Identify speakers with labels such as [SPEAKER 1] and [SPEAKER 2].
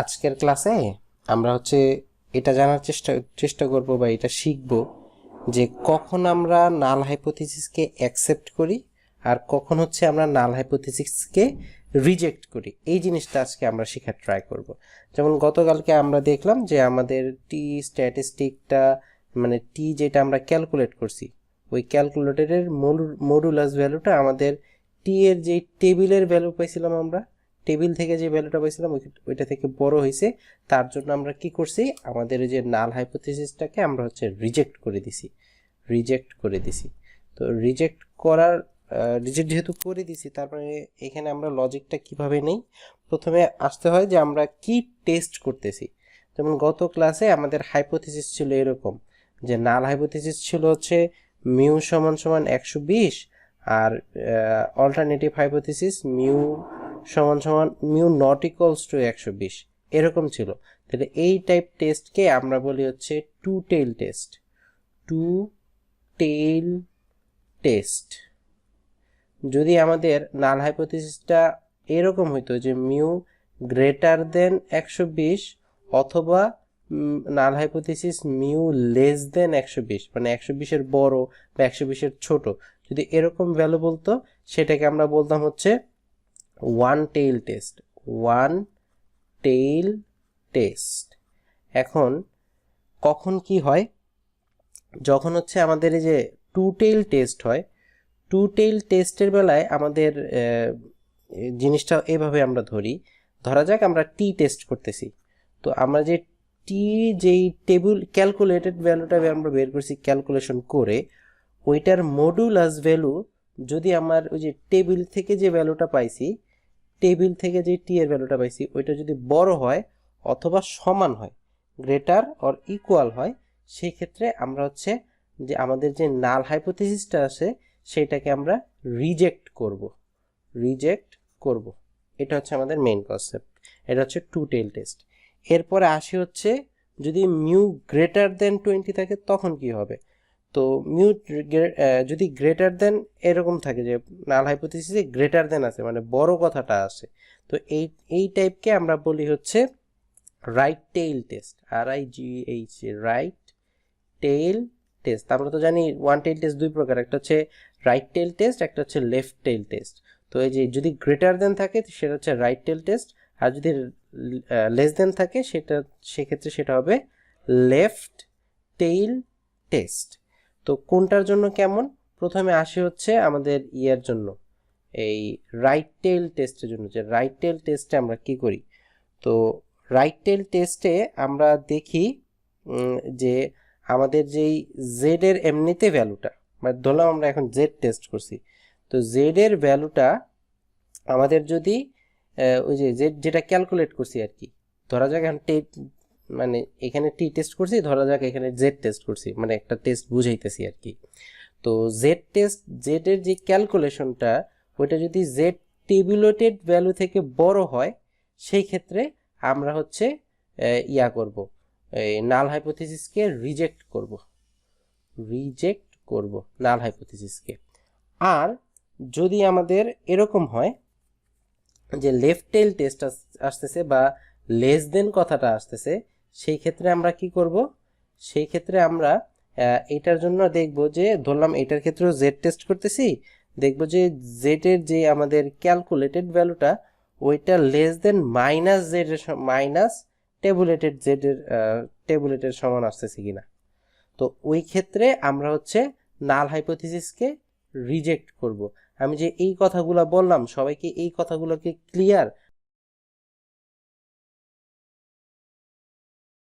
[SPEAKER 1] আজকের ক্লাসে আমরা এটা জানার চেষ্টা করব বা এটা শিখব যে কখন আমরা নাল হাইপোথিসিসকে অ্যাকসেপ্ট করি আর কখন আমরা নাল হাইপোথিসিসকে রিজেক্ট করি। এই জিনিসটা আজকে আমরা শেখার ট্রাই করব। যেমন গতকালকে আমরা দেখলাম যে আমাদের টি স্ট্যাটিস্টিকটা মানে টি যেটা আমরা ক্যালকুলেট করছি, ওই ক্যালকুলেটরের মডুলাস ভ্যালুটা আমাদের টি এর যে টেবিলের ভ্যালু পাইছিলাম, আমরা টেবিল থেকে যে ভ্যালুটা পাইছিলাম ওইটা থেকে বড় হয়েছে। তার জন্য আমরা কি করছি, আমাদের যে নাল হাইপোথিসিসটাকে আমরা রিজেক্ট করে দিছি। তো রিজেক্ট যেহেতু করে দিছি, তারপরে এখানে আমরা লজিকটা কিভাবে নেই, প্রথমে আসতে হয় যে আমরা কি টেস্ট করতেছি। যেমন গত ক্লাসে আমাদের হাইপোথিসিস ছিল এরকম যে নাল হাইপোথিসিস ছিল মিউ সমান সমান 120, আর অল্টারনেটিভ হাইপোথিসিস মিউ সমান সমান মিউ নট ইকুয়ালস টু 120 এরকম ছিল। তাহলে এই টাইপ টেস্টকে আমরা বলি two tail test. Two tail test যদি আমাদের নাল হাইপোথিসিসটা এরকম হইতো যে মিউ গ্রেটার দেন 120 অথবা নাল হাইপোথিসিস মিউ লেস দেন 120, মানে 120 এর বড় বা 120 এর ছোট, যদি এরকম ভ্যালু বলতো সেটাকে আমরা বলতাম one tail test. One tail test. এখন কখন কি হয়, যখন আমাদের এই যে টু টেইল টেস্ট হয়, টু টেইল টেস্টের বেলায় আমাদের জিনিসটা এভাবে আমরা ধরা যাক আমরা টি টেস্ট করতেছি। তো আমরা যে টি যেই টেবিল ক্যালকুলেটেড ভ্যালুটা আমরা বের করছি ক্যালকুলেশন করে, ওইটার মডুলাস ভ্যালু যদি আমার ওই যে টেবিল থেকে যে ভ্যালুটা পাইছি, টেবিল থেকে যে টি এর ভ্যালুটা পাইছি ওইটা যদি বড় হয় অথবা সমান হয়, গ্রেটার অর ইকুয়াল হয়, সেই ক্ষেত্রে আমরা যে আমাদের যে নাল হাইপোথিসিসটা আছে সেটাকে আমরা রিজেক্ট করব। এটা আমাদের মেইন কনসেপ্ট। এটা টু টেইল টেস্ট। এরপরে আসি যদি মিউ গ্রেটার দেন 20 থাকে তখন কি হবে। তো মিউ যদি গ্রেটার দেন এরকম থাকে যে নাল হাইপোথিসিসে গ্রেটার দেন আছে, মানে বড় কথাটা আছে, তো এই টাইপকে আমরা বলি right tail test. RIGH, right tail test. আমরা তো জানি ওয়ান টেইল টেস্ট দুই প্রকার, একটা রাইট টেইল টেস্ট, একটা লেফট টেইল টেস্ট। তো এই যে যদি গ্রেটার দেন থাকে সেটা রাইট টেইল টেস্ট, আর যদি লেস দেন থাকে সেক্ষেত্রে সেটা হবে লেফট টেইল টেস্ট। তো কোনটার জন্য কেমন, প্রথমে আসে আমাদের ইয়ের জন্য, এই রাইট টেইল টেস্টের জন্য। যে রাইট টেইল টেস্টে আমরা কি করি, তো রাইট টেইল টেস্টে আমরা দেখি যে আমাদের যেই জেড এর এমনিতে ভ্যালুটা, মানে ধরলাম আমরা এখন জেড টেস্ট করছি, তো জেড এর ভ্যালুটা আমাদের যদি ওই যে জেড যেটা ক্যালকুলেট করছি আর কি, ধরা যাক এখন মানে এখানে টি টেস্ট করছি, ধরা যাক এখানে জেড টেস্ট করছি, মানে একটা টেস্ট বুঝাইতেছি আর কি। তো জেড এর যে ক্যালকুলেশনটা, ওইটা যদি জেড টেবুলেটেড ভ্যালু থেকে বড় হয়, সেই ক্ষেত্রে আমরা ইয়া করব, এই নাল হাইপোথিসিসকে রিজেক্ট করব নাল হাইপোথিসিসকে। আর যদি আমাদের এরকম হয় যে লেফট টেইল টেস্ট আসতেছে বা লেস দেন কথাটা আসতেছে, সেই ক্ষেত্রে আমরা কি করব, সেই ক্ষেত্রে আমরা এটার জন্য দেখব যে ধরলাম এটার ক্ষেত্রেও জেড টেস্ট করতেছি, দেখব যে জেড এর যে আমাদের ক্যালকুলেটেড ভ্যালুটা ওইটা লেস দেন মাইনাস জেড এর মাইনাস টেবুলেটেড সমান আসতেছে কিনা। তো ওই ক্ষেত্রে আমরা নাল হাইপোথিসিসকে রিজেক্ট করব। আমি যে এই কথাগুলো বললাম, সবাইকে এই কথাগুলোকে ক্লিয়ার,